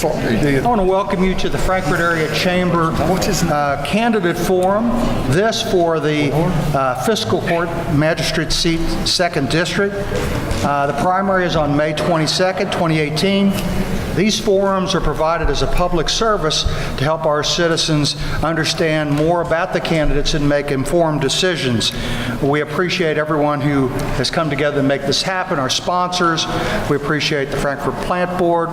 I want to welcome you to the Frankfort Area Chamber Candidate Forum. This for the Fiscal Court Magistrate seat, 2nd District. The primary is on May 22nd, 2018. These forums are provided as a public service to help our citizens understand more about the candidates and make informed decisions. We appreciate everyone who has come together to make this happen, our sponsors. We appreciate the Frankfort Plant Board.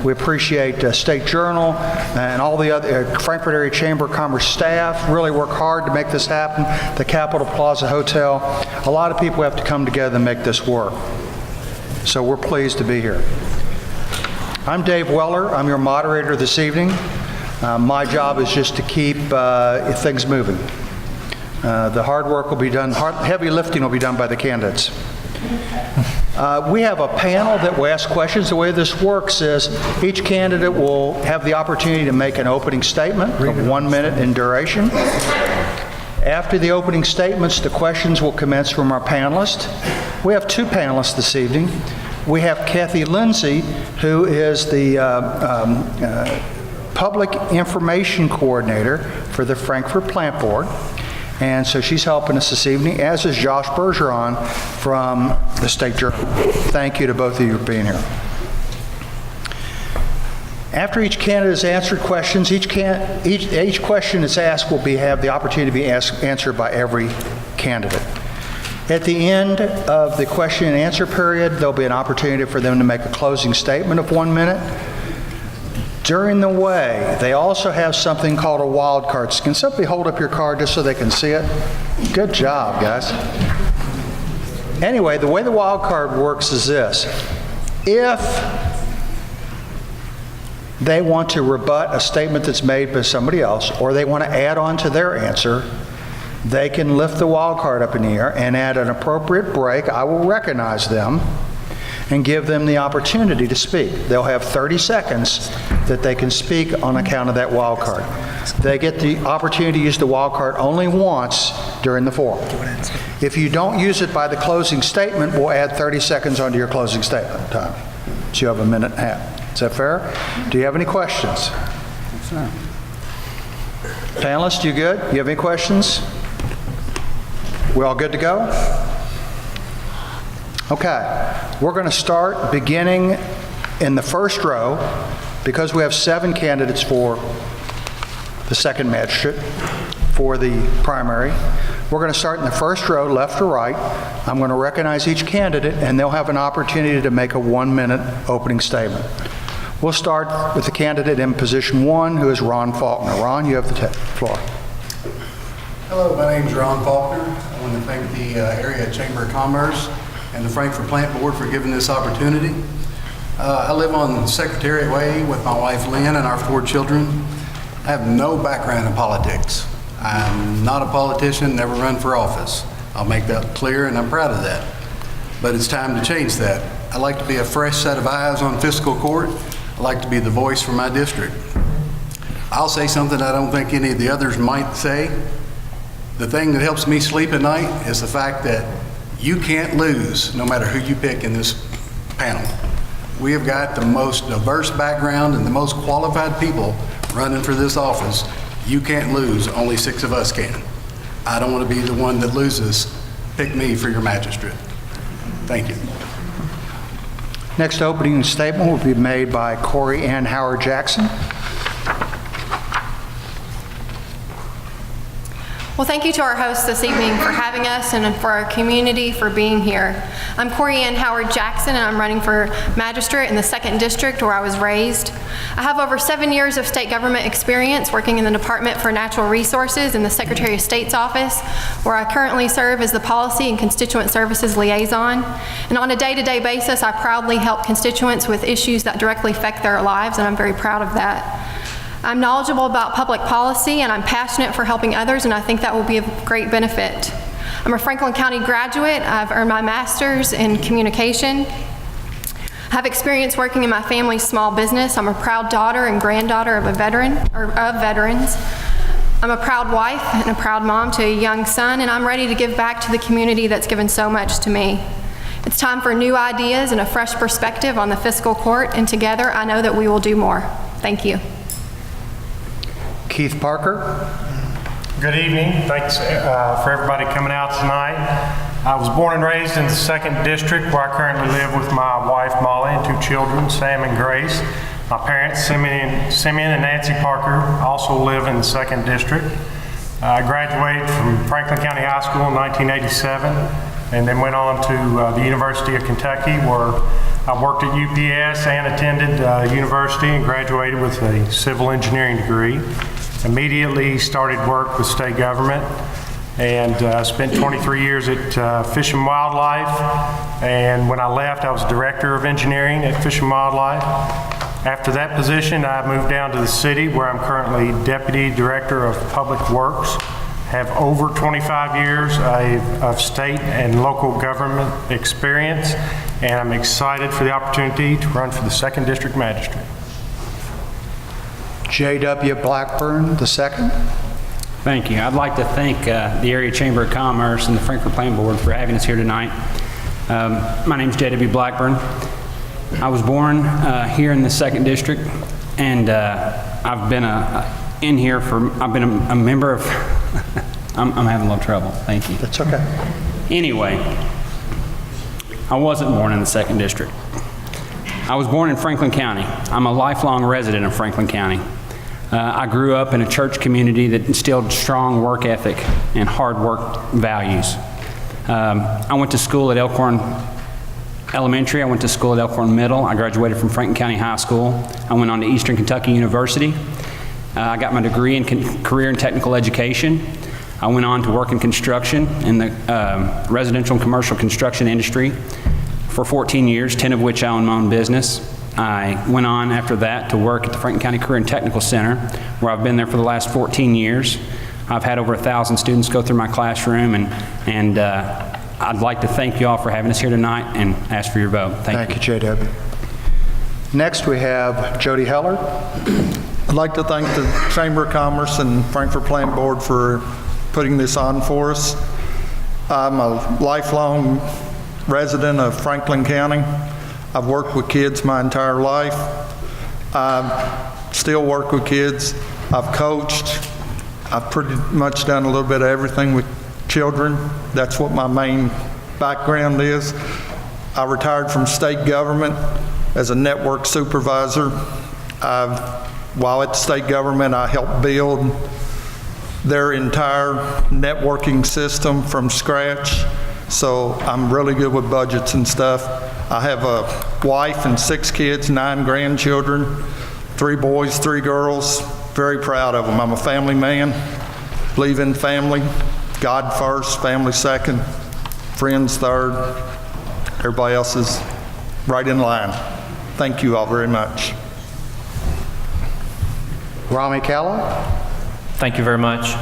We appreciate State Journal and all the other Frankfort Area Chamber of Commerce staff. Really work hard to make this happen. The Capitol Plaza Hotel. A lot of people have to come together and make this work. So we're pleased to be here. I'm Dave Weller. I'm your moderator this evening. My job is just to keep things moving. The hard work will be done, heavy lifting will be done by the candidates. We have a panel that will ask questions. The way this works is each candidate will have the opportunity to make an opening statement of 1 minute in duration. After the opening statements, the questions will commence from our panelists. We have 2 panelists this evening. We have Kathy Lindsay, who is the Public Information Coordinator for the Frankfort Plant Board. And so she's helping us this evening, as is Josh Bergeron from the State Journal. Thank you to both of you for being here. After each candidate has answered questions, each question that's asked will have the opportunity to be answered by every candidate. At the end of the question and answer period, there'll be an opportunity for them to make a closing statement of 1 minute. During the way, they also have something called a wild card. Can somebody hold up your card just so they can see it? Good job, guys. Anyway, the way the wild card works is this. If they want to rebut a statement that's made by somebody else, or they want to add on to their answer, they can lift the wild card up in the air, and at an appropriate break, I will recognize them and give them the opportunity to speak. They'll have 30 seconds that they can speak on account of that wild card. They get the opportunity to use the wild card only once during the forum. If you don't use it by the closing statement, we'll add 30 seconds onto your closing statement time. So you have a minute and a half. Is that fair? Do you have any questions? Panelists, you good? You have any questions? We all good to go? Okay, we're going to start beginning in the first row because we have 7 candidates for the 2nd Magistrate for the primary. We're going to start in the first row, left to right. I'm going to recognize each candidate and they'll have an opportunity to make a 1 minute opening statement. We'll start with the candidate in position 1, who is Ron Faulkner. Ron, you have the floor. Hello, my name is Ron Faulkner. I want to thank the Area Chamber of Commerce and the Frankfort Plant Board for giving this opportunity. I live on Secretariat Way with my wife Lynn and our 4 children. I have no background in politics. I'm not a politician, never run for office. I'll make that clear and I'm proud of that. But it's time to change that. I like to be a fresh set of eyes on fiscal court. I like to be the voice for my district. I'll say something I don't think any of the others might say. The thing that helps me sleep at night is the fact that you can't lose no matter who you pick in this panel. We have got the most diverse background and the most qualified people running for this office. You can't lose, only 6 of us can. I don't want to be the one that loses. Pick me for your magistrate. Thank you. Next opening statement will be made by Corey Ann Howard Jackson. Well, thank you to our hosts this evening for having us and for our community for being here. I'm Corey Ann Howard Jackson, and I'm running for Magistrate in the 2nd District where I was raised. I have over 7 years of state government experience working in the Department for Natural Resources in the Secretary of State's office, where I currently serve as the Policy and Constituent Services Liaison. And on a day-to-day basis, I proudly help constituents with issues that directly affect their lives, and I'm very proud of that. I'm knowledgeable about public policy and I'm passionate for helping others, and I think that will be of great benefit. I'm a Franklin County graduate. I've earned my master's in communication. I have experience working in my family's small business. I'm a proud daughter and granddaughter of veterans. I'm a proud wife and a proud mom to a young son, and I'm ready to give back to the community that's given so much to me. It's time for new ideas and a fresh perspective on the fiscal court, and together I know that we will do more. Thank you. Keith Parker. Good evening. Thanks for everybody coming out tonight. I was born and raised in the 2nd District, where I currently live with my wife Molly and 2 children, Sam and Grace. My parents, Simeon and Nancy Parker, also live in the 2nd District. I graduated from Franklin County High School in 1987 and then went on to the University of Kentucky, where I worked at UPS and attended university and graduated with a civil engineering degree. Immediately started work with state government and spent 23 years at Fish and Wildlife. And when I left, I was director of engineering at Fish and Wildlife. After that position, I moved down to the city, where I'm currently deputy director of public works. Have over 25 years of state and local government experience, and I'm excited for the opportunity to run for the 2nd District Magistrate. J.W. Blackburn II. Thank you. I'd like to thank the Area Chamber of Commerce and the Frankfurt Planning Board for having us here tonight. My name is J.W. Blackburn. I was born here in the 2nd District, and I've been I've been a member of, I'm having a little trouble, thank you. That's okay. Anyway, I wasn't born in the 2nd District. I was born in Franklin County. I'm a lifelong resident of Franklin County. I grew up in a church community that instilled strong work ethic and hard work values. I went to school at Elkhorn Elementary. I went to school at Elkhorn Middle. I graduated from Franklin County High School. I went on to Eastern Kentucky University. I got my degree in career and technical education. I went on to work in construction in the residential and commercial construction industry for 14 years, 10 of which I owned my own business. I went on after that to work at the Franklin County Career and Technical Center, where I've been there for the last 14 years. I've had over 1,000 students go through my classroom, and I'd like to thank you all for having us here tonight and ask for your vote. Thank you. Thank you, J.W. Next, we have Jody Hellard. I'd like to thank the Chamber of Commerce and Frankfurt Planning Board for putting this on for us. I'm a lifelong resident of Franklin County. I've worked with kids my entire life. I still work with kids. I've coached. I've pretty much done a little bit of everything with children. That's what my main background is. I retired from state government as a network supervisor. While at the state government, I helped build their entire networking system from scratch. So I'm really good with budgets and stuff. I have a wife and 6 kids, 9 grandchildren, 3 boys, 3 girls. Very proud of them. I'm a family man, believe in family, God first, family second, friends third. Everybody else is right in line. Thank you all very much. Rami, Kalla. Thank you very much.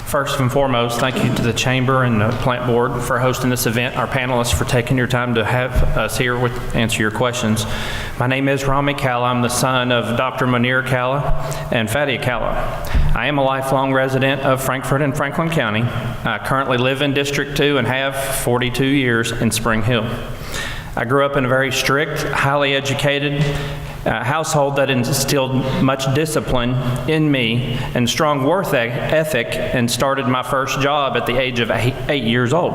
First and foremost, thank you to the Chamber and the Plant Board for hosting this event, our panelists for taking your time to have us here to answer your questions. My name is Rami Kalla. I'm the son of Dr. Munir Kalla and Fadia Kalla. I am a lifelong resident of Frankfurt and Franklin County. I currently live in District 2 and have 42 years in Spring Hill. I grew up in a very strict, highly educated household that instilled much discipline in me and strong work ethic, and started my first job at the age of 8 years old.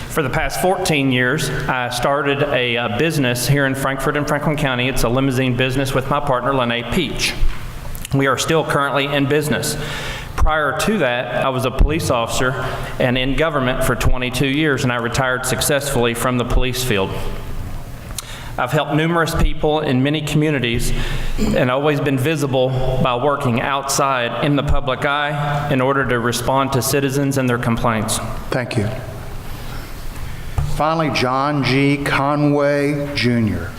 For the past 14 years, I started a business here in Frankfurt and Franklin County. It's a limousine business with my partner, Lene Peach. We are still currently in business. Prior to that, I was a police officer and in government for 22 years, and I retired successfully from the police field. I've helped numerous people in many communities and always been visible by working outside in the public eye in order to respond to citizens and their complaints. Thank you. Finally, John G. Conway, Jr.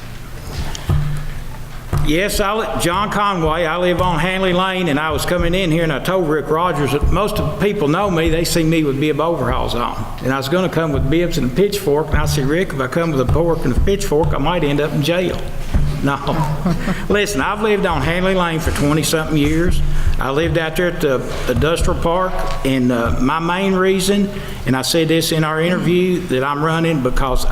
Yes, John Conway. I live on Hanley Lane, and I was coming in here and I told Rick Rogers that most of the people know me. They see me with bib overalls on. And I was going to come with bibs and a pitchfork, and I said, Rick, if I come with a fork and a pitchfork, I might end up in jail. No. Listen, I've lived on Hanley Lane for 20-something years. I lived out there at the industrial park, and my main reason, and I said this in our interview, that I'm running because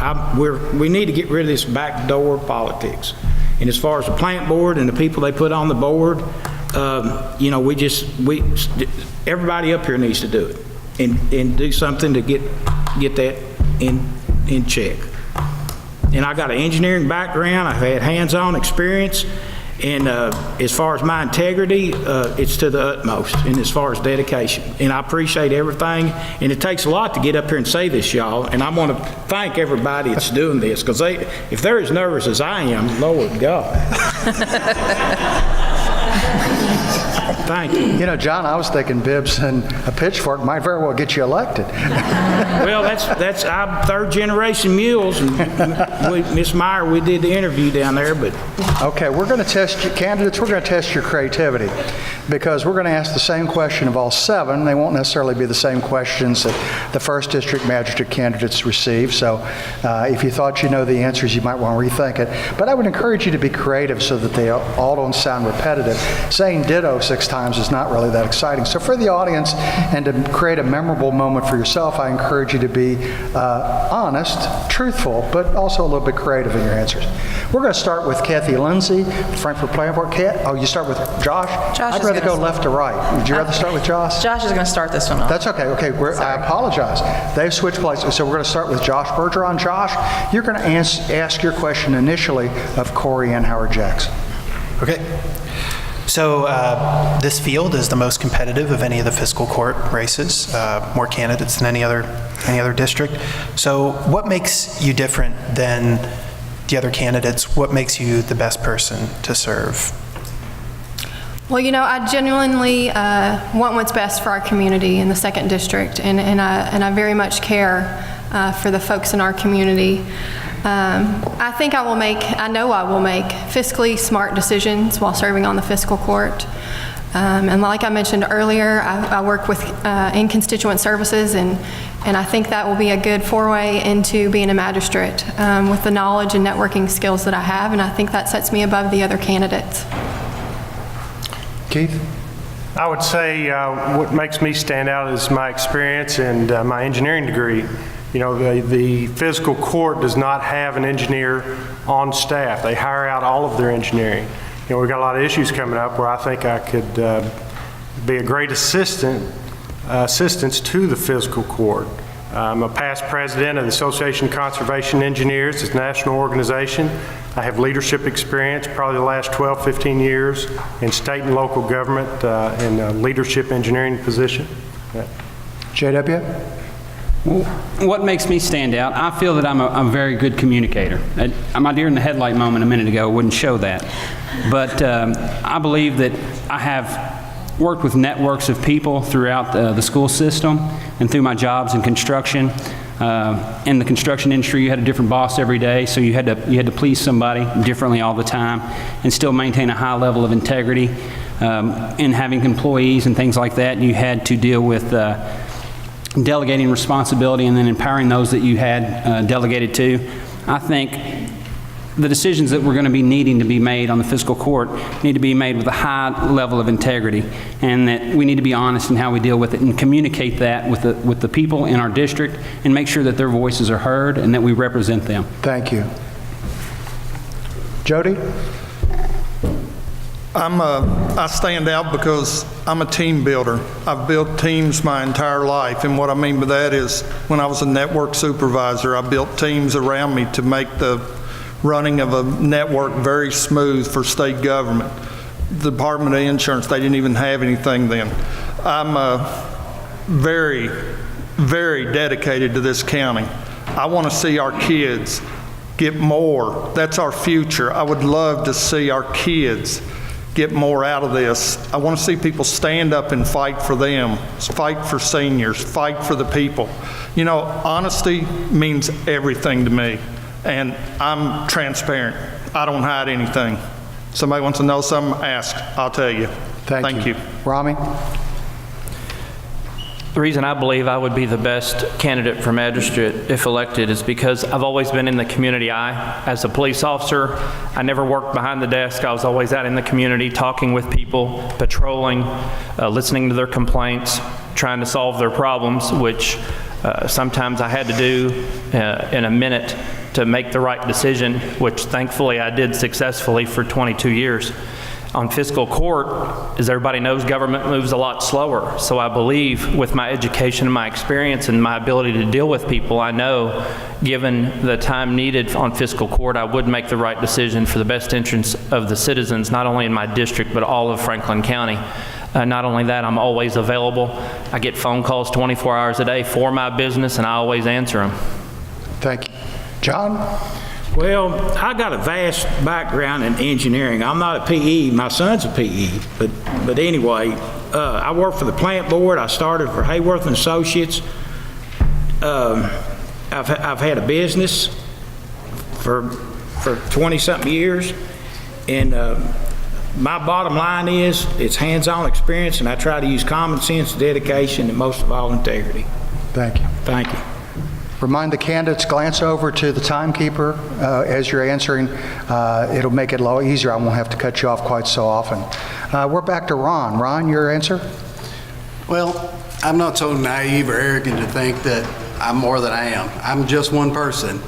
we need to get rid of this backdoor politics. And as far as the plant board and the people they put on the board, you know, everybody up here needs to do it and do something to get that in check. And I got an engineering background. I've had hands-on experience. And as far as my integrity, it's to the utmost, and as far as dedication. And I appreciate everything. And it takes a lot to get up here and say this, y'all. And I want to thank everybody that's doing this, because if they're as nervous as I am, Lord God. Thank you. You know, John, I was thinking bibs and a pitchfork might very well get you elected. Well, that's I'm third-generation mules, and Miss Meyer, we did the interview down there, but... Okay, we're going to test you, candidates, we're going to test your creativity, because we're going to ask the same question of all 7. They won't necessarily be the same questions that the 1st District Magistrate candidates receive, so if you thought you know the answers, you might want to rethink it. But I would encourage you to be creative so that they all don't sound repetitive. Saying ditto 6 times is not really that exciting. So for the audience and to create a memorable moment for yourself, I encourage you to be honest, truthful, but also a little bit creative in your answers. We're going to start with Kathy Lindsay, Frankfurt Planning Board. Oh, you start with Josh? I'd rather go left to right. Would you rather start with Josh? Josh is going to start this one off. That's okay. Okay, I apologize. They've switched places. So we're going to start with Josh Bergeron. Josh, you're going to ask your question initially of Corey Ann Howard Jackson. Okay. So this field is the most competitive of any of the fiscal court races, more candidates than any other district. So what makes you different than the other candidates? What makes you the best person to serve? Well, you know, I genuinely want what's best for our community in the 2nd District, and I very much care for the folks in our community. I think I know I will make fiscally smart decisions while serving on the fiscal court. And like I mentioned earlier, I work in constituent services, and I think that will be a good foray into being a magistrate with the knowledge and networking skills that I have, and I think that sets me above the other candidates. Keith? I would say what makes me stand out is my experience and my engineering degree. You know, the fiscal court does not have an engineer on staff. They hire out all of their engineering. You know, we've got a lot of issues coming up where I think I could be a great assistance to the fiscal court. I'm a past president of the Association of Conservation Engineers. It's a national organization. I have leadership experience, probably the last 12, 15 years in state and local government in a leadership engineering position. JW? What makes me stand out? I feel that I'm a very good communicator. My deer in the headlight moment a minute ago wouldn't show that. But I believe that I have worked with networks of people throughout the school system and through my jobs in construction. In the construction industry, you had a different boss every day, so you had to please somebody differently all the time and still maintain a high level of integrity. In having employees and things like that, you had to deal with delegating responsibility and then empowering those that you had delegated to. I think the decisions that we're going to be needing to be made on the fiscal court need to be made with a high level of integrity, and that we need to be honest in how we deal with it and communicate that with the people in our district and make sure that their voices are heard and that we represent them. Thank you. Jody? I stand out because I'm a team builder. I've built teams my entire life, and what I mean by that is when I was a network supervisor, I built teams around me to make the running of a network very smooth for state government. The Department of Insurance, they didn't even have anything then. I'm very, very dedicated to this county. I want to see our kids get more. That's our future. I would love to see our kids get more out of this. I want to see people stand up and fight for them, fight for seniors, fight for the people. You know, honesty means everything to me, and I'm transparent. I don't hide anything. Somebody wants to know something, ask. I'll tell you. Thank you. you. Rami? The reason I believe I would be the best candidate for magistrate if elected is because I've always been in the community eye. As a police officer, I never worked behind the desk. I was always out in the community talking with people, patrolling, listening to their complaints, trying to solve their problems, which sometimes I had to do in a minute to make the right decision, which thankfully I did successfully for 22 years. On fiscal court, as everybody knows, government moves a lot slower. So I believe with my education and my experience and my ability to deal with people, I know given the time needed on fiscal court, I would make the right decision for the best interest of the citizens, not only in my district, but all of Franklin County. Not only that, I'm always available. I get phone calls 24 hours a day for my business, and I always answer them. Thank you. John? Well, I got a vast background in engineering. I'm not a PE. My son's a PE. But anyway, I work for the plant board. I started for Hayworth and Associates. I've had a business for 20-something years. And my bottom line is it's hands-on experience, and I try to use common sense, dedication, and most of all, integrity. Thank you. Thank you. Remind the candidates, glance over to the timekeeper as you're answering. It'll make it a lot easier. I won't have to cut you off quite so often. We're back to Ron. Ron, your answer? Well, I'm not so naive or arrogant to think that I'm more than I am. I'm just one person.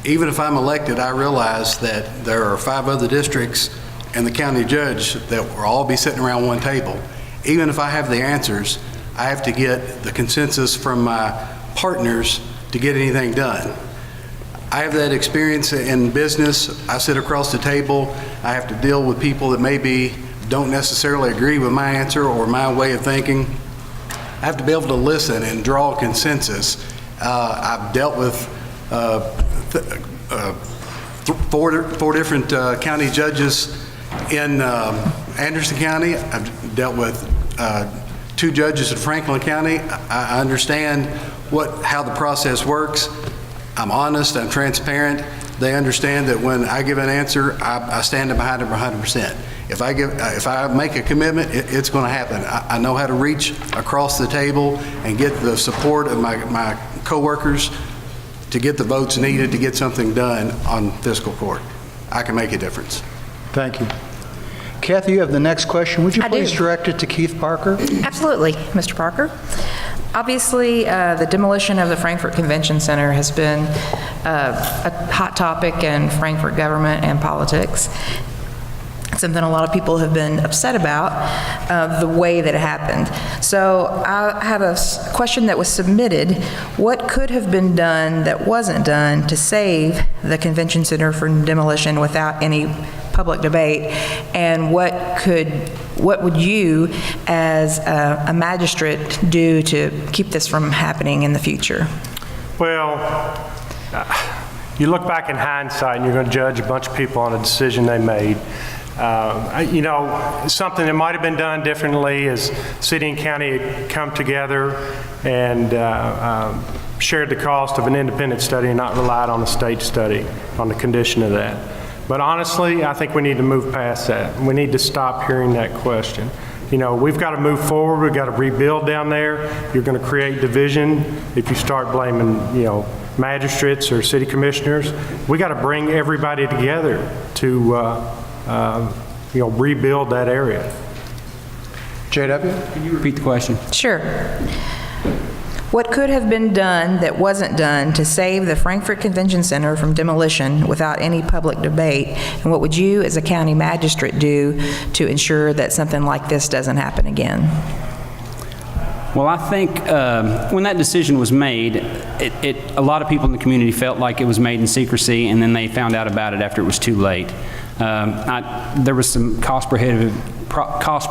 Even if I'm elected, I realize that there are 5 other districts and the county judge that will all be sitting around one table. Even if I have the answers, I have to get the consensus from my partners to get anything done. I have that experience in business. I sit across the table. I have to deal with people that maybe don't necessarily agree with my answer or my way of thinking. I have to be able to listen and draw a consensus. I've dealt with 4 different county judges in Anderson County. I've dealt with 2 judges in Franklin County. I understand how the process works. I'm honest, I'm transparent. They understand that when I give an answer, I stand behind it 100%. If I make a commitment, it's going to happen. I know how to reach across the table and get the support of my coworkers to get the votes needed to get something done on fiscal court. I can make a difference. Thank you. Kathy, you have the next question. Would you I do. please direct it to Keith Parker? Absolutely, Mr. Parker. Obviously, the demolition of the Frankfurt Convention Center has been a hot topic in Frankfurt government and politics. Something a lot of people have been upset about, the way that it happened. So I have a question that was submitted. What could have been done that wasn't done to save the convention center from demolition without any public debate? And what would you, as a magistrate, do to keep this from happening in the future? Well, you look back in hindsight and you're going to judge a bunch of people on a decision they made. You know, something that might have been done differently is city and county had come together and shared the cost of an independent study and not relied on a state study on the condition of that. But honestly, I think we need to move past that. We need to stop hearing that question. You know, we've got to move forward. We've got to rebuild down there. You're going to create division if you start blaming, you know, magistrates or city commissioners. We got to bring everybody together to you know, rebuild that area. JW? Can you repeat the question? Sure. What could have been done that wasn't done to save the Frankfurt Convention Center from demolition without any public debate? And what would you, as a county magistrate, do to ensure that something like this doesn't happen again? Well, I think when that decision was made, a lot of people in the community felt like it was made in secrecy, and then they found out about it after it was too late. There was some cost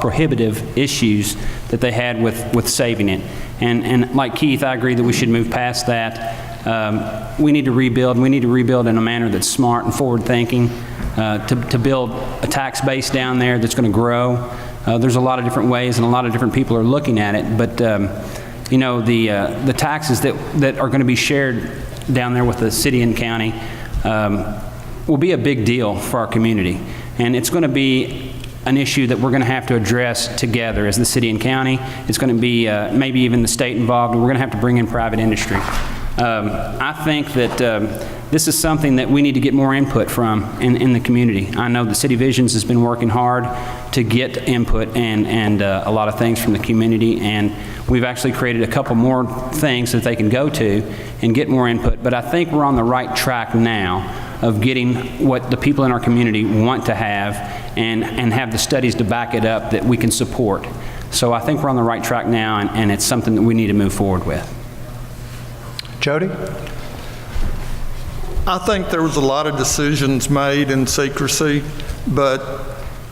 prohibitive issues that they had with saving it. And like Keith, I agree that we should move past that. We need to rebuild. We need to rebuild in a manner that's smart and forward-thinking to build a tax base down there that's going to grow. There's a lot of different ways, and a lot of different people are looking at it. But you know, the taxes that are going to be shared down there with the city and county will be a big deal for our community, and it's going to be an issue that we're going to have to address together as the city and county. It's going to be maybe even the state involved, and we're going to have to bring in private industry. I think that this is something that we need to get more input from in the community. I know the City Visions has been working hard to get input and a lot of things from the community, and we've actually created a couple more things that they can go to and get more input. But I think we're on the right track now of getting what the people in our community want to have and have the studies to back it up that we can support. So I think we're on the right track now, and it's something that we need to move forward with. Jody? I think there was a lot of decisions made in secrecy, but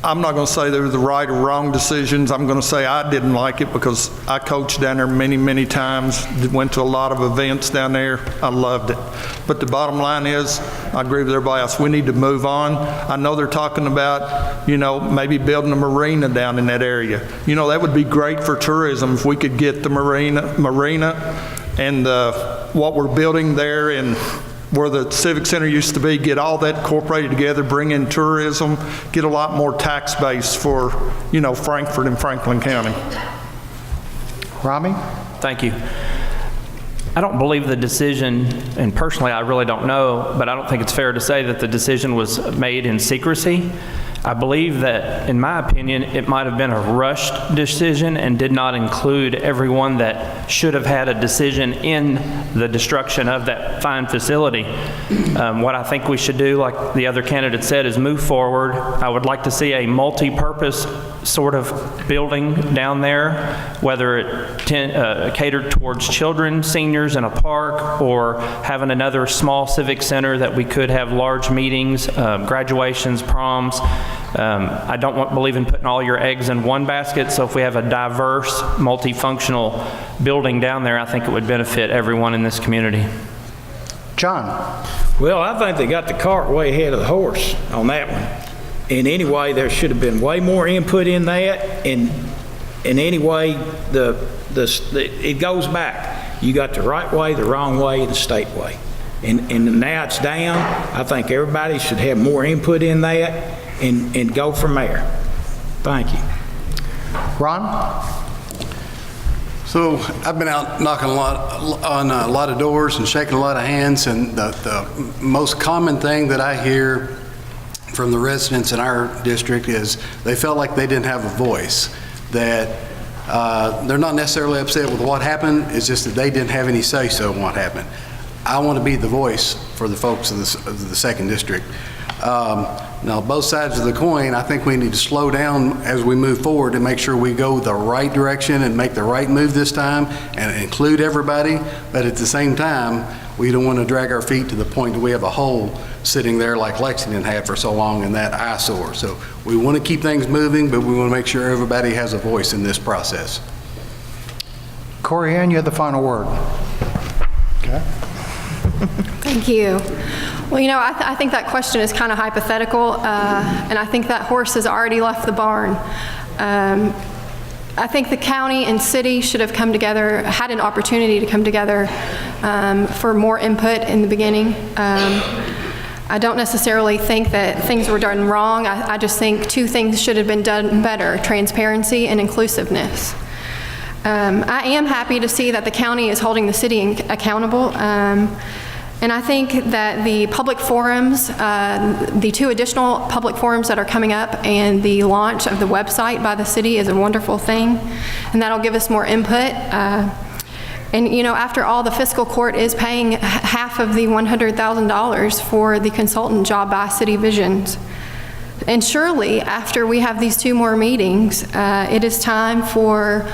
I'm not going to say they were the right or wrong decisions. I'm going to say I didn't like it because I coached down there many, many times, went to a lot of events down there. I loved it. But the bottom line is, I agree with everybody else, we need to move on. I know they're talking about, maybe building a marina down in that area. That would be great for tourism if we could get the marina and what we're building there and where the Civic Center used to be, get all that incorporated together, bring in tourism, get a lot more tax base for, Frankfort and Franklin County. Rami? Thank you. I don't believe the decision, and personally I really don't know, but I don't think it's fair to say that the decision was made in secrecy. I believe that, in my opinion, it might have been a rushed decision and did not include everyone that should have had a decision in the destruction of that fine facility. What I think we should do, like the other candidate said, is move forward. I would like to see a multi-purpose sort of building down there, whether it catered towards children, seniors in a park, or having another small civic center that we could have large meetings, graduations, proms. I don't believe in putting all your eggs in one basket, so if we have a diverse, multifunctional building down there, I think it would benefit everyone in this community. John? Well, I think they got the cart way ahead of the horse on that one. And anyway, there should have been way more input in that. And anyway, it goes back. You got the right way, the wrong way, and the state way. And now it's down. I think everybody should have more input in that and go from there. Thank you. Ron? So I've been out knocking on a lot of doors and shaking a lot of hands, and the most common thing that I hear from the residents in our district is they felt like they didn't have a voice, that they're not necessarily upset with what happened, it's just that they didn't have any say-so in what happened. I want to be the voice for the folks of the second district. Now, both sides of the coin, I think we need to slow down as we move forward and make sure we go the right direction and make the right move this time and include everybody. But at the same time, we don't want to drag our feet to the point that we have a hole sitting there like Lexington had for so long in that eyesore. So we want to keep things moving, but we want to make sure everybody has a voice in this process. Corey Ann, you have the final word. Okay. Thank you. Well, I think that question is kind of hypothetical, and I think that horse has already left the barn. I think the county and city should have come together, had an opportunity to come together for more input in the beginning. I don't necessarily think that things were done wrong. I just think two things should have been done better: transparency and inclusiveness. I am happy to see that the county is holding the city accountable. And I think that the public forums, the 2 additional public forums that are coming up and the launch of the website by the city is a wonderful thing. And that'll give us more input. And after all, the fiscal court is paying half of the $100,000 for the consultant job by City Visions. And surely, after we have these 2 more meetings, it is time for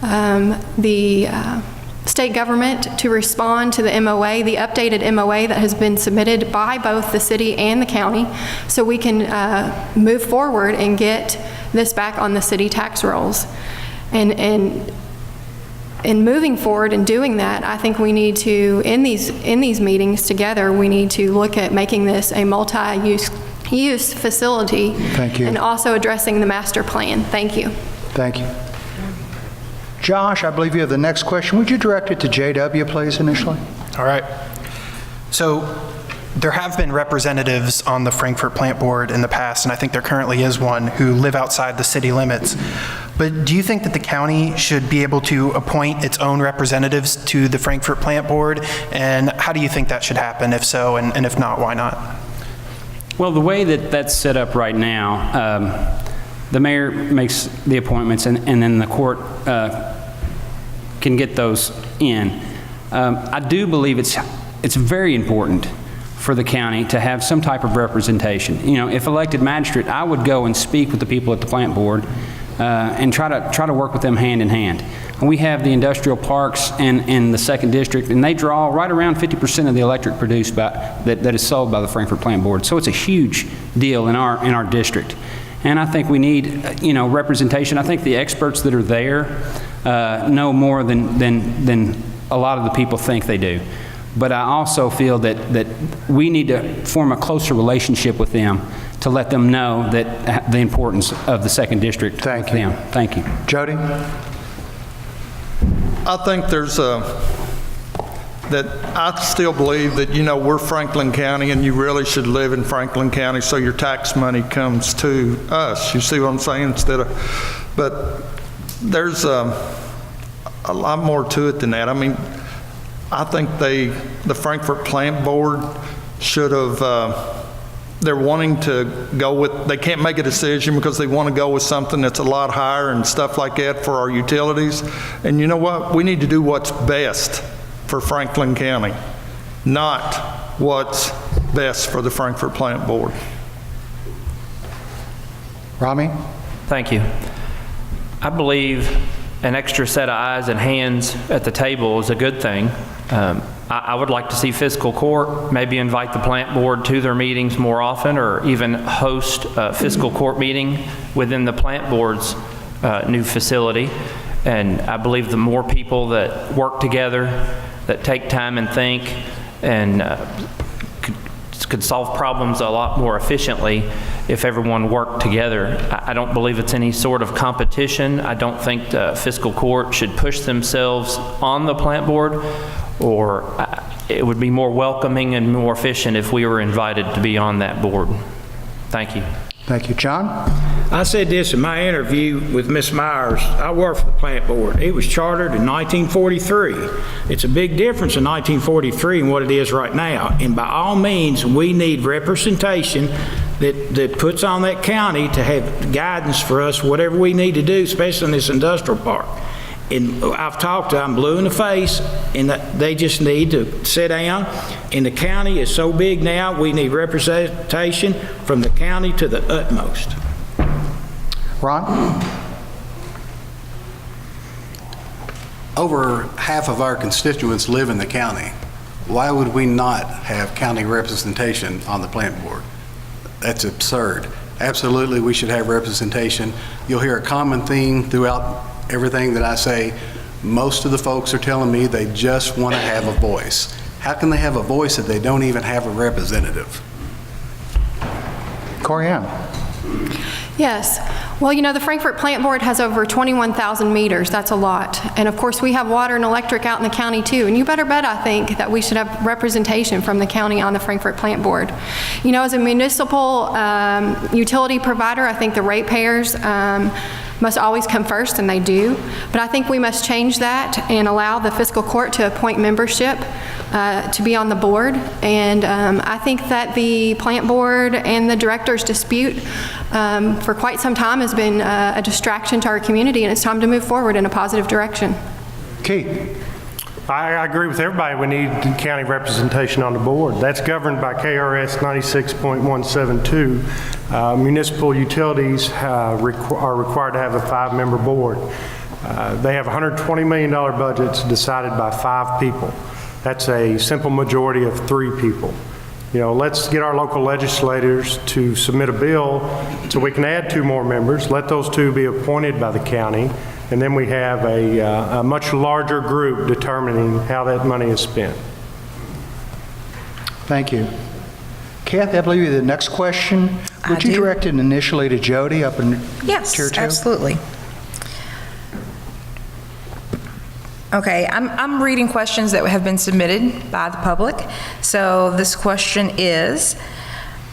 the state government to respond to the MOA, the updated MOA that has been submitted by both the city and the county, so we can move forward and get this back on the city tax rolls. And moving forward and doing that, I think we need to, in these meetings together, we need to look at making this a multi-use facility. Thank you. And also addressing the master plan. Thank you. Thank you. Josh, I believe you have the next question. Would you direct it to JW, please, initially? All right. So there have been representatives on the Frankfurt Plant Board in the past, and I think there currently is one, who live outside the city limits. But do you think that the county should be able to appoint its own representatives to the Frankfurt Plant Board? And how do you think that should happen? If so, and if not, why not? Well, the way that that's set up right now, the mayor makes the appointments, and then the court can get those in. I do believe it's very important for the county to have some type of representation. You know, if elected magistrate, I would go and speak with the people at the plant board and try to work with them hand in hand. And we have the industrial parks in the 2nd District, and they draw right around 50% of the electric produced that is sold by the Frankfurt Plant Board. So it's a huge deal in our district. And I think we need, you know, representation. I think the experts that are there know more than a lot of the people think they do. But I also feel that we need to form a closer relationship with them to let them know that the importance of the 2nd District. Thank you. Thank you. Jody? I think that I still believe that, you know, we're Franklin County and you really should live in Franklin County so your tax money comes to us. You see what I'm saying? But there's a lot more to it than that. I mean, I think the Frankfurt Plant Board should have, they're wanting to go with, they can't make a decision because they want to go with something that's a lot higher and stuff like that for our utilities. And you know what? We need to do what's best for Franklin County, not what's best for the Frankfurt Plant Board. Rami? Thank you. I believe an extra set of eyes and hands at the table is a good thing. I would like to see fiscal court maybe invite the plant board to their meetings more often, or even host a fiscal court meeting within the plant board's new facility. And I believe the more people that work together, that take time and think, and could solve problems a lot more efficiently if everyone worked together. I don't believe it's any sort of competition. I don't think the fiscal court should push themselves on the plant board, or it would be more welcoming and more efficient if we were invited to be on that board. Thank you. Thank you. John? I said this in my interview with Ms. Myers. I work for the plant board. It was chartered in 1943. It's a big difference in 1943 and what it is right now. And by all means, we need representation that puts on that county to have guidance for us, whatever we need to do, especially in this industrial park. And I've talked to them blue in the face, and they just need to sit down. And the county is so big now, we need representation from the county to the utmost. Ron? Over half of our constituents live in the county. Why would we not have county representation on the plant board? That's absurd. Absolutely, we should have representation. You'll hear a common theme throughout everything that I say. Most of the folks are telling me they just want to have a voice. How can they have a voice if they don't even have a representative? Corianne? Yes. Well, you know, the Frankfurt Plant Board has over 21,000 meters. That's a lot. And of course, we have water and electric out in the county too. And you better bet, I think, that we should have representation from the county on the Frankfurt Plant Board. You know, as a municipal utility provider, I think the ratepayers must always come first, and they do. But I think we must change that and allow the fiscal court to appoint membership to be on the board. And I think that the plant board and the director's dispute for quite some time has been a distraction to our community, and it's time to move forward in a positive direction. Keith? I agree with everybody. We need county representation on the board. That's governed by KRS 96.172. Municipal utilities are required to have a 5-member board. They have $120 million budgets decided by 5 people. That's a simple majority of 3 people. You know, let's get our local legislators to submit a bill so we can add 2 more members. Let those 2 be appointed by the county. And then we have a much larger group determining how that money is spent. Thank you. Kathy, I believe the next question, would you direct it initially to Jody up in Yes, Tier 2? absolutely. Okay, I'm reading questions that have been submitted by the public. So this question is,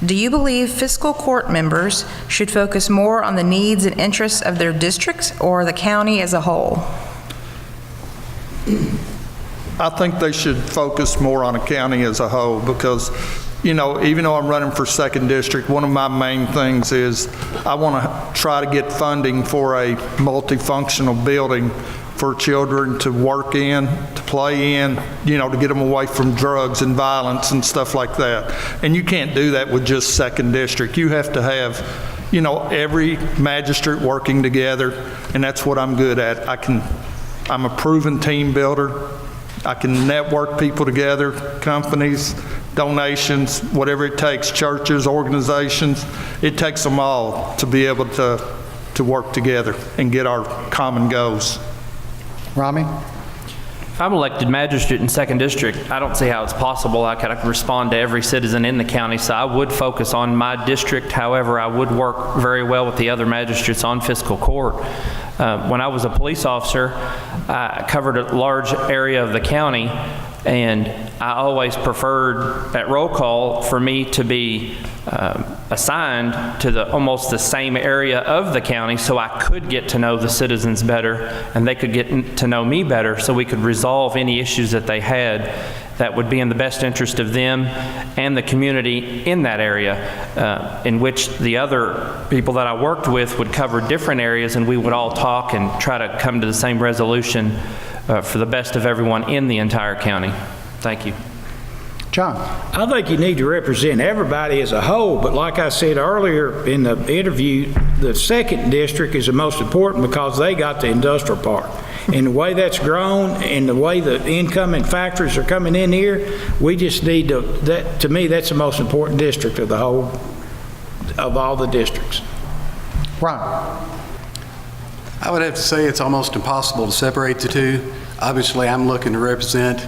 do you believe fiscal court members should focus more on the needs and interests of their districts or the county as a whole? I think they should focus more on the county as a whole because, you know, even though I'm running for 2nd District, one of my main things is I want to try to get funding for a multifunctional building for children to work in, to play in, you know, to get them away from drugs and violence and stuff like that. And you can't do that with just 2nd District. You have to have, you know, every magistrate working together, and that's what I'm good at. I'm a proven team builder. I can network people together, companies, donations, whatever it takes, churches, organizations. It takes them all to be able to work together and get our common goals. Rami? If I'm elected magistrate in 2nd District, I don't see how it's possible I could respond to every citizen in the county, so I would focus on my district. However, I would work very well with the other magistrates on fiscal court. When I was a police officer, I covered a large area of the county, and I always preferred at roll call for me to be assigned to almost the same area of the county so I could get to know the citizens better and they could get to know me better so we could resolve any issues that they had that would be in the best interest of them and the community in that area, in which the other people that I worked with would cover different areas and we would all talk and try to come to the same resolution for the best of everyone in the entire county. Thank you. John? I think you need to represent everybody as a whole, but like I said earlier in the interview, the 2nd District is the most important because they got the industrial park. And the way that's grown and the way the incoming factories are coming in here, we just need to me, that's the most important district of the whole, of all the districts. Ron? I would have to say it's almost impossible to separate the two. Obviously, I'm looking to represent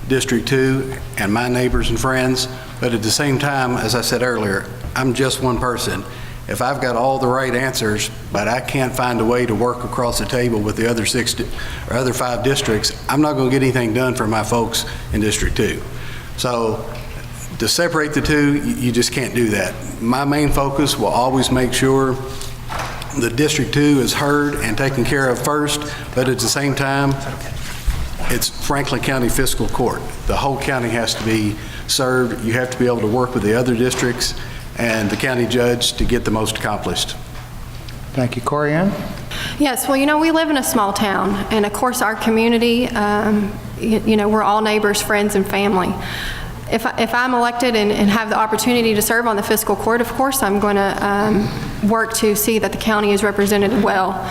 District 2 and my neighbors and friends, but at the same time, as I said earlier, I'm just one person. If I've got all the right answers, but I can't find a way to work across the table with the other 5 districts, I'm not going to get anything done for my folks in District 2. So to separate the two, you just can't do that. My main focus will always make sure the District 2 is heard and taken care of first, but at the same time, it's Franklin County Fiscal Court. The whole county has to be served. You have to be able to work with the other districts and the county judge to get the most accomplished. Thank you. Corianne? Yes, well, you know, we live in a small town, and of course our community, you know, we're all neighbors, friends, and family. If I'm elected and have the opportunity to serve on the fiscal court, of course I'm going to work to see that the county is represented well.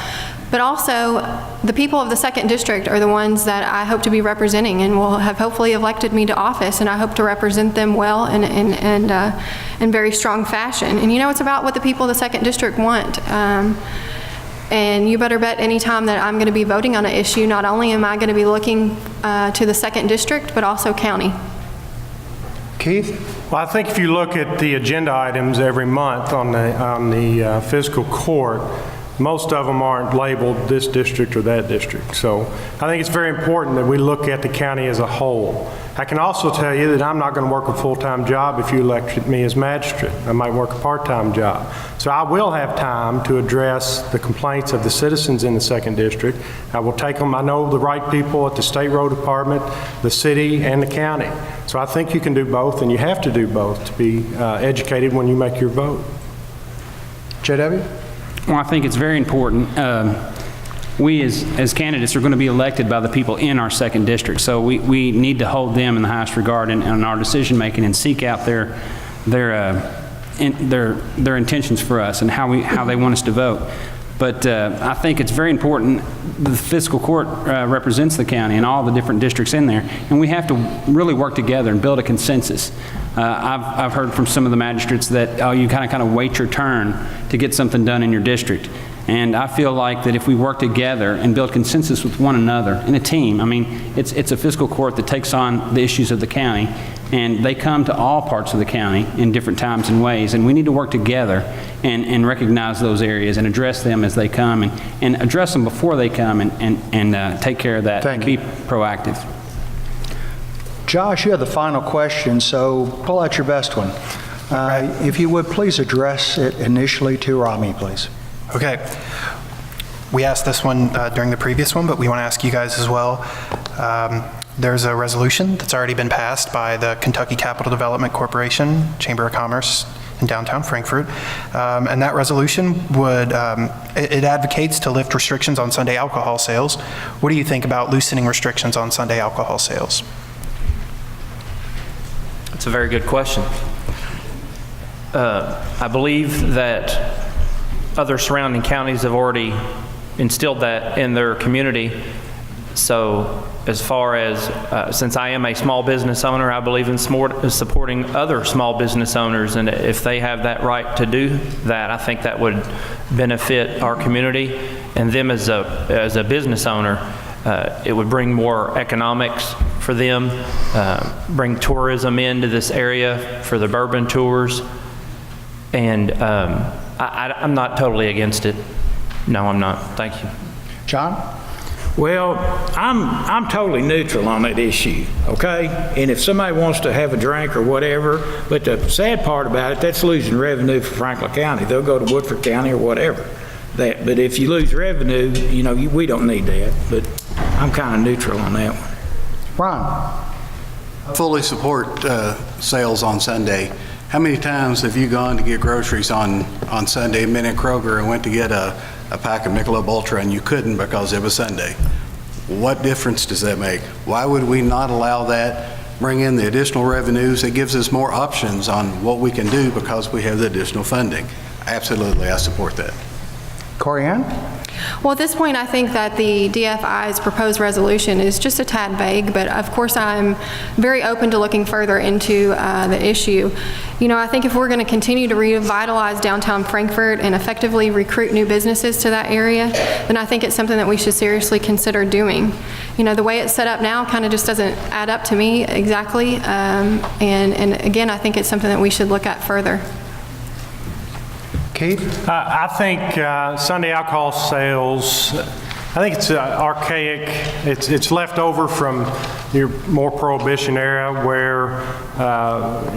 But also, the people of the 2nd District are the ones that I hope to be representing and will have hopefully elected me to office, and I hope to represent them well and in very strong fashion. And you know, it's about what the people of the 2nd District want. And you better bet any time that I'm going to be voting on an issue, not only am I going to be looking to the 2nd District, but also county. Keith? Well, I think if you look at the agenda items every month on the fiscal court, most of them aren't labeled this district or that district. So I think it's very important that we look at the county as a whole. I can also tell you that I'm not going to work a full-time job if you elected me as magistrate. I might work a part-time job. So I will have time to address the complaints of the citizens in the 2nd District. I will take them. I know the right people at the State Road Department, the city, and the county. So I think you can do both, and you have to do both to be educated when you make your vote. JW? Well, I think it's very important. We as candidates are going to be elected by the people in our 2nd District, so we need to hold them in the highest regard in our decision-making and seek out their intentions for us and how they want us to vote. But I think it's very important. The fiscal court represents the county and all the different districts in there, and we have to really work together and build a consensus. I've heard from some of the magistrates that, oh, you kind of wait your turn to get something done in your district. And I feel like that if we work together and build consensus with one another in a team, I mean, it's a fiscal court that takes on the issues of the county, And they come to all parts of the county in different times and ways, and we need to work together and recognize those areas and address them as they come, and address them before they come, and take care of that. Thank and you. Be proactive. Josh, you have the final question, so pull out your best one. If you would, please address it initially to Rami, please. Okay. We asked this one during the previous one, but we want to ask you guys as well. There's a resolution that's already been passed by the Kentucky Capital Development Corporation, Chamber of Commerce in downtown Frankfort. And that resolution would, it advocates to lift restrictions on Sunday alcohol sales. What do you think about loosening restrictions on Sunday alcohol sales? That's a very good question. I believe that other surrounding counties have already instilled that in their community. So as far as, since I am a small business owner, I believe in supporting other small business owners. And if they have that right to do that, I think that would benefit our community and them as a business owner. It would bring more economics for them, bring tourism into this area for the bourbon tours. And I'm not totally against it. No, I'm not. Thank you. John? Well, I'm totally neutral on that issue, okay? And if somebody wants to have a drink or whatever, but the sad part about it, that's losing revenue for Franklin County. They'll go to Woodford County or whatever. But if you lose revenue, you know, we don't need that. But I'm kind of neutral on that one. Ron? I fully support sales on Sunday. How many times have you gone to get groceries on Sunday, been at Kroger and went to get a pack of Michelob Ultra and you couldn't because it was Sunday? What difference does that make? Why would we not allow that, bring in the additional revenues? It gives us more options on what we can do because we have the additional funding. Absolutely, I support that. Corianne? Well, at this point, I think that the DFI's proposed resolution is just a tad vague, but of course, I'm very open to looking further into the issue. You know, I think if we're going to continue to revitalize downtown Frankfort and effectively recruit new businesses to that area, then I think it's something that we should seriously consider doing. You know, the way it's set up now kind of just doesn't add up to me exactly, and again, I think it's something that we should look at further. Keith? I think Sunday alcohol sales, I think it's archaic. It's left over from your more prohibition era where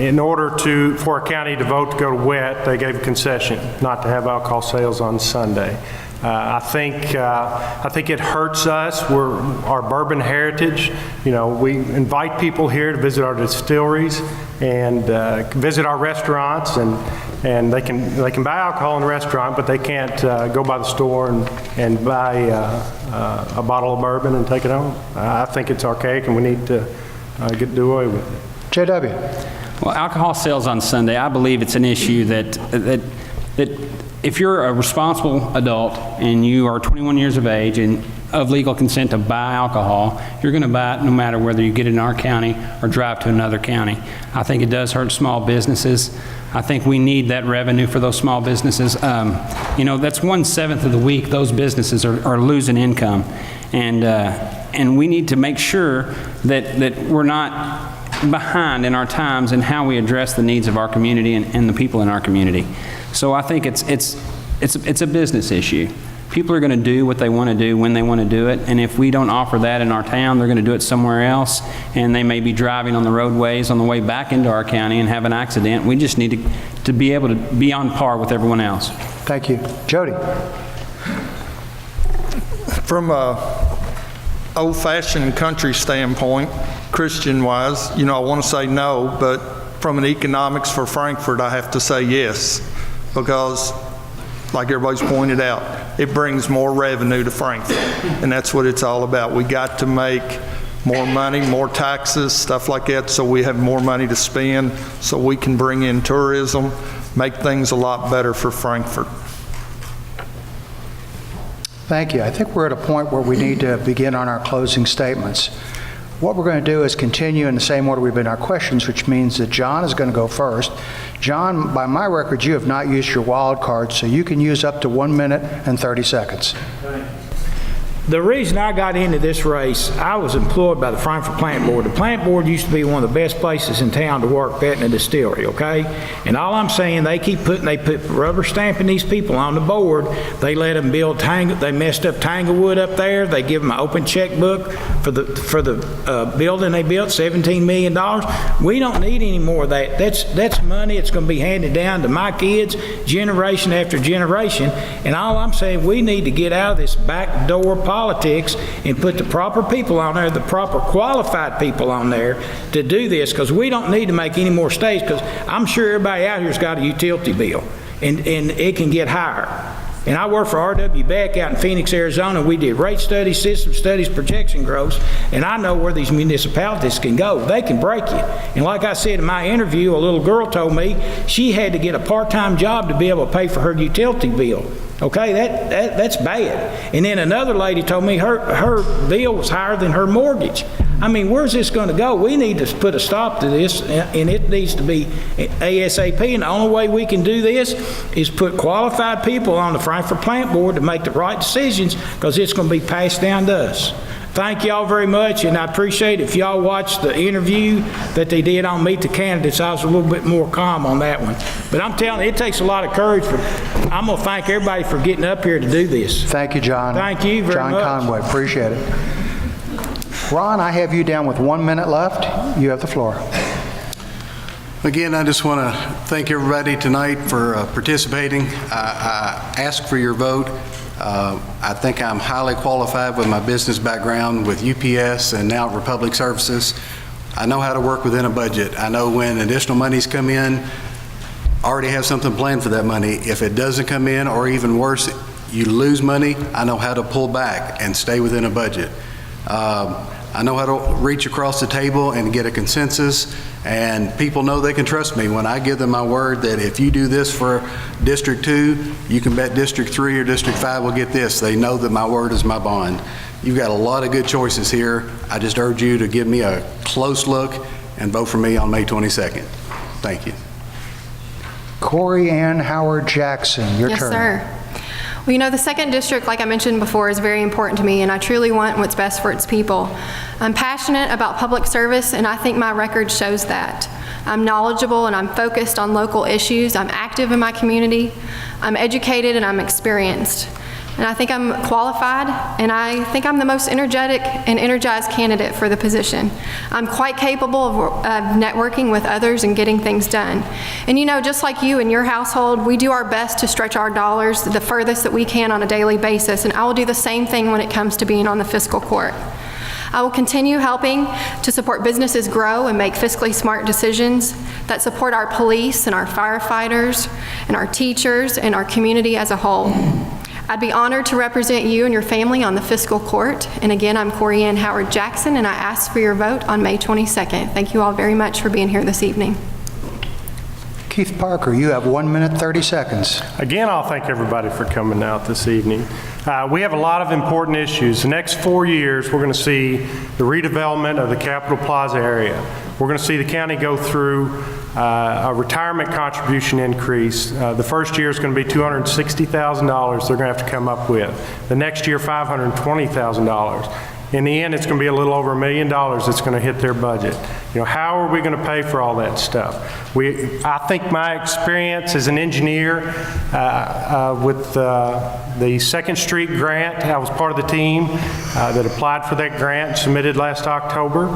in order for a county to vote to go to wet, they gave a concession not to have alcohol sales on Sunday. I think it hurts us. Our bourbon heritage. You know, we invite people here to visit our distilleries and visit our restaurants, and they can buy alcohol in the restaurant, but they can't go by the store and buy a bottle of bourbon and take it home. I think it's archaic, and we need to do away with it. J.W.? Well, alcohol sales on Sunday, I believe it's an issue that if you're a responsible adult and you are 21 years of age and of legal consent to buy alcohol, you're going to buy it no matter whether you get it in our county or drive to another county. I think it does hurt small businesses. I think we need that revenue for those small businesses. You know, that's 1/7 of the week those businesses are losing income. And we need to make sure that we're not behind in our times in how we address the needs of our community and the people in our community. So I think it's a business issue. People are going to do what they want to do when they want to do it, and if we don't offer that in our town, they're going to do it somewhere else, and they may be driving on the roadways on the way back into our county and have an accident. We just need to be able to be on par with everyone else. Thank you. Jody? From a old-fashioned country standpoint, Christian-wise, you know, I want to say no, but from an economics for Frankfort, I have to say yes, because like everybody's pointed out, it brings more revenue to Frankfort, and that's what it's all about. We got to make more money, more taxes, stuff like that, so we have more money to spend, so we can bring in tourism, make things a lot better for Frankfort. Thank you. I think we're at a point where we need to begin on our closing statements. What we're going to do is continue in the same order we've been our questions, which means that John is going to go first. John, by my records, you have not used your wild card, so you can use up to 1 minute and 30 seconds. The reason I got into this race, I was employed by the Frankfort Plant Board. The plant board used to be one of the best places in town to work at in a distillery, okay? And all I'm saying, they put rubber stamping these people on the board. They let them build they messed up Tanglewood up there. They give them an open checkbook for the building they built, $17 million. We don't need any more of that. That's money. It's going to be handed down to my kids, generation after generation. And all I'm saying, we need to get out of this backdoor politics and put the proper people on there, the proper qualified people on there to do this, because we don't need to make any more states, because I'm sure everybody out here's got a utility bill, and it can get higher. And I work for R.W. Beck out in Phoenix, Arizona. We did rate studies, system studies, projection growths, and I know where these municipalities can go. They can break you. And like I said in my interview, a little girl told me she had to get a part-time job to be able to pay for her utility bill. Okay, that's bad. And then another lady told me her bill was higher than her mortgage. I mean, where's this going to go? We need to put a stop to this, and it needs to be ASAP. And the only way we can do this is put qualified people on the Frankfort Plant Board to make the right decisions, because it's going to be passed down to us. Thank y'all very much, and I appreciate it. If y'all watched the interview that they did on Meet the Candidates, I was a little bit more calm on that one. But I'm telling you, it takes a lot of courage. I'm going to thank everybody for getting up here to do this. Thank you, John. Thank you very much. John Conway, appreciate it. Ron, I have you down with 1 minute left. You have the floor. Again, I just want to thank everybody tonight for participating. I ask for your vote. I think I'm highly qualified with my business background with UPS and now Republic Services. I know how to work within a budget. I know when additional monies come in, I already have something planned for that money. If it doesn't come in, or even worse, you lose money, I know how to pull back and stay within a budget. I know how to reach across the table and get a consensus, and people know they can trust me when I give them my word that if you do this for District 2, you can bet District 3 or District 5 will get this. They know that my word is my bond. You've got a lot of good choices here. I just urge you to give me a close look and vote for me on May 22nd. Thank you. Corey Ann Howard Jackson, your turn. Yes, sir. Well, you know, the 2nd District, like I mentioned before, is very important to me, and I truly want what's best for its people. I'm passionate about public service, and I think my record shows that. I'm knowledgeable and I'm focused on local issues. I'm active in my community. I'm educated and I'm experienced. And I think I'm qualified, and I think I'm the most energetic and energized candidate for the position. I'm quite capable of networking with others and getting things done. And you know, just like you in your household, we do our best to stretch our dollars the furthest that we can on a daily basis, and I will do the same thing when it comes to being on the fiscal court. I will continue helping to support businesses grow and make fiscally smart decisions that support our police and our firefighters and our teachers and our community as a whole. I'd be honored to represent you and your family on the fiscal court. And again, I'm Corey Ann Howard Jackson, and I ask for your vote on May 22nd. Thank you all very much for being here this evening. Keith Parker, you have 1 minute, 30 seconds. Again, I'll thank everybody for coming out this evening. We have a lot of important issues. The next 4 years, we're going to see the redevelopment of the Capitol Plaza area. We're going to see the county go through a retirement contribution increase. The first year is going to be $260,000 they're going to have to come up with. The next year, $520,000. In the end, it's going to be a little over $1 million that's going to hit their budget. You know, how are we going to pay for all that stuff? I think my experience as an engineer with the 2nd Street grant, I was part of the team that applied for that grant, submitted last October,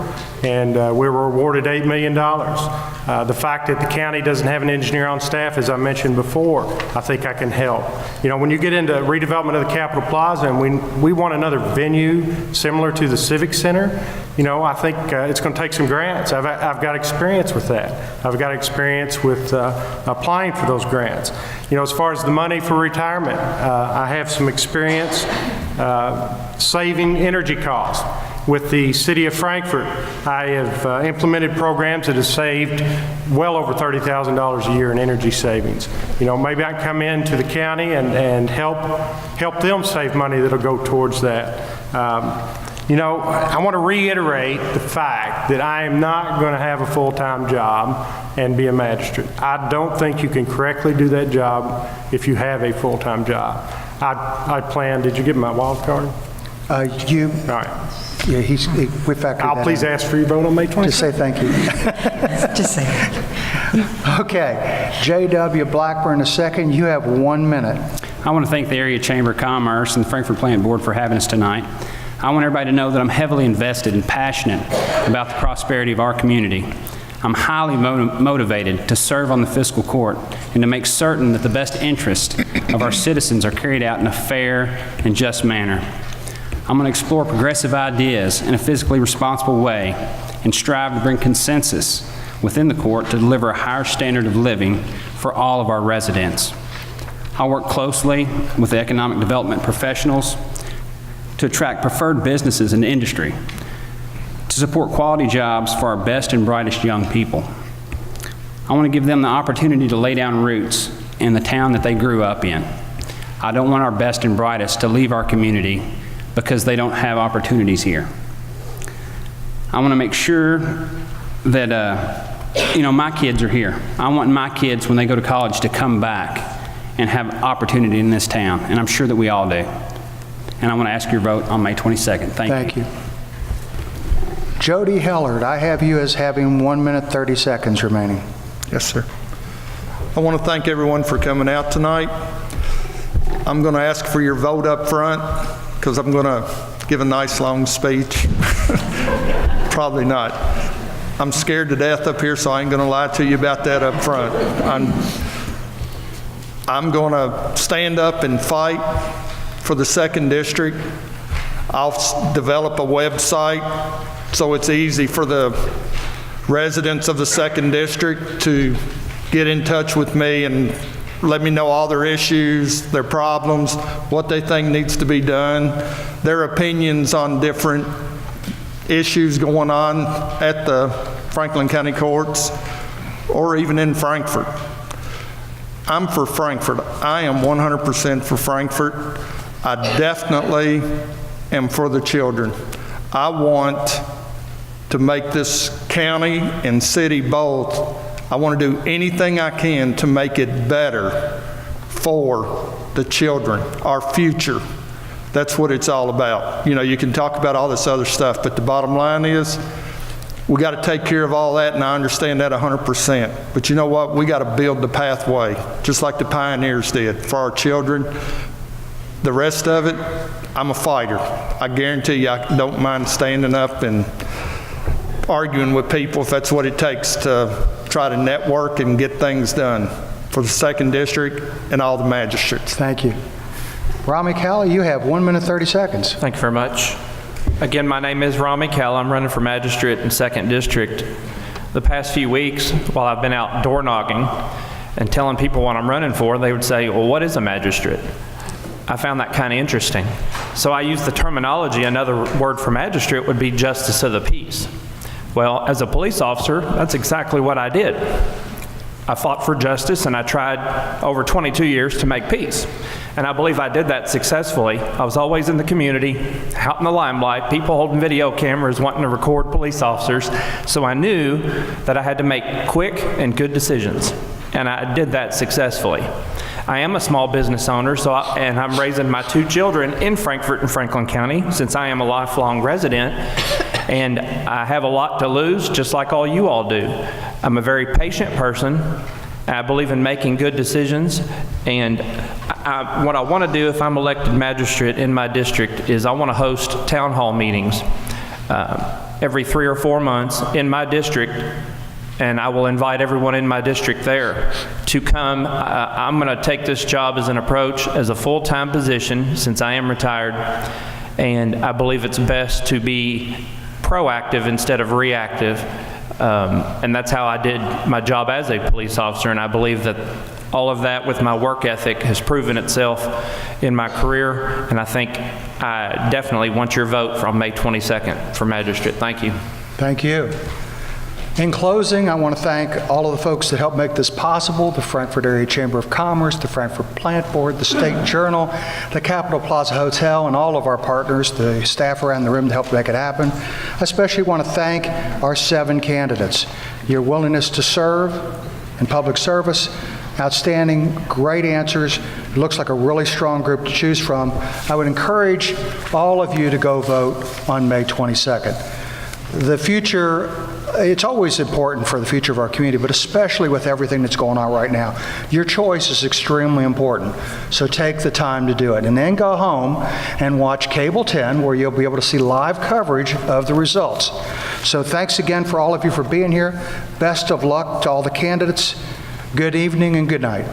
and we were awarded $8 million. The fact that the county doesn't have an engineer on staff, as I mentioned before, I think I can help. You know, when you get into redevelopment of the Capitol Plaza, and we want another venue similar to the Civic Center, you know, I think it's going to take some grants. I've got experience with that. I've got experience with applying for those grants. You know, as far as the money for retirement, I have some experience saving energy costs. With the City of Frankfort, I have implemented programs that have saved well over $30,000 a year in energy savings. You know, maybe I can come into the county and help them save money that'll go towards that. You know, I want to reiterate the fact that I am not going to have a full-time job and be a magistrate. I don't think you can correctly do that job if you have a full-time job. I plan, did you get my wild card? You, All right. yeah, we factored that I'll please in. ask for your vote on May 22nd. Just say thank you. Just saying. Okay, J.W. Blackburn, a second. You have 1 minute. I want to thank the Area Chamber of Commerce and the Frankfurt Plant Board for having us tonight. I want everybody to know that I'm heavily invested and passionate about the prosperity of our community. I'm highly motivated to serve on the fiscal court and to make certain that the best interests of our citizens are carried out in a fair and just manner. I'm going to explore progressive ideas in a fiscally responsible way and strive to bring consensus within the court to deliver a higher standard of living for all of our residents. I'll work closely with the economic development professionals to attract preferred businesses and industry, to support quality jobs for our best and brightest young people. I want to give them the opportunity to lay down roots in the town that they grew up in. I don't want our best and brightest to leave our community because they don't have opportunities here. I want to make sure that, my kids are here. I want my kids, when they go to college, to come back and have opportunity in this town, and I'm sure that we all do. And I want to ask your vote on May 22nd. Thank you. Thank you. Jody Hellard, I have you as having 1 minute, 30 seconds remaining. Yes, sir. I want to thank everyone for coming out tonight. I'm going to ask for your vote up front because I'm going to give a nice long speech. Probably not. I'm scared to death up here, so I ain't going to lie to you about that up front. I'm going to stand up and fight for the 2nd District. I'll develop a website so it's easy for the residents of the 2nd District to get in touch with me and let me know all their issues, their problems, what they think needs to be done, their opinions on different issues going on at the Franklin County Courts or even in Frankfurt. I'm for Frankfurt. I am 100% for Frankfurt. I definitely am for the children. I want to make this county and city both. I want to do anything I can to make it better for the children, our future. That's what it's all about. You can talk about all this other stuff, but the bottom line is we got to take care of all that, and I understand that 100%. But you know what? We got to build the pathway, just like the pioneers did, for our children. The rest of it, I'm a fighter. I guarantee you I don't mind standing up and arguing with people if that's what it takes to try to network and get things done for the 2nd District and all the magistrates. Thank you. Rami Kalla, you have 1 minute, 30 seconds. Thank you very much. Again, my name is Rami Kalla. I'm running for Magistrate in 2nd District. The past few weeks, while I've been out door knocking and telling people what I'm running for, they would say, well, what is a magistrate? I found that kind of interesting. So I used the terminology, another word for magistrate would be justice of the peace. Well, as a police officer, that's exactly what I did. I fought for justice and I tried over 22 years to make peace. And I believe I did that successfully. I was always in the community, out in the limelight, people holding video cameras wanting to record police officers. So I knew that I had to make quick and good decisions. And I did that successfully. I am a small business owner, and I'm raising my 2 children in Frankfurt and Franklin County since I am a lifelong resident, and I have a lot to lose, just like all you all do. I'm a very patient person. I believe in making good decisions, and what I want to do if I'm elected magistrate in my district is I want to host town hall meetings every 3 or 4 months in my district, and I will invite everyone in my district there to come. I'm going to take this job as an approach as a full-time position since I am retired, and I believe it's best to be proactive instead of reactive, and that's how I did my job as a police officer, and I believe that all of that with my work ethic has proven itself in my career, and I think I definitely want your vote on May 22nd for magistrate. Thank you. Thank you. In closing, I want to thank all of the folks that helped make this possible, the Frankfurt Area Chamber of Commerce, the Frankfurt Plant Board, the State Journal, the Capitol Plaza Hotel, and all of our partners, the staff around the room to help make it happen. I especially want to thank our 7 candidates. Your willingness to serve in public service, outstanding, great answers, It looks like a really strong group to choose from. I would encourage all of you to go vote on May 22nd. The future, it's always important for the future of our community, but especially with everything that's going on right now. Your choice is extremely important, so take the time to do it. And then go home and watch Cable 10, where you'll be able to see live coverage of the results. So thanks again for all of you for being here. Best of luck to all the candidates. Good evening and good night.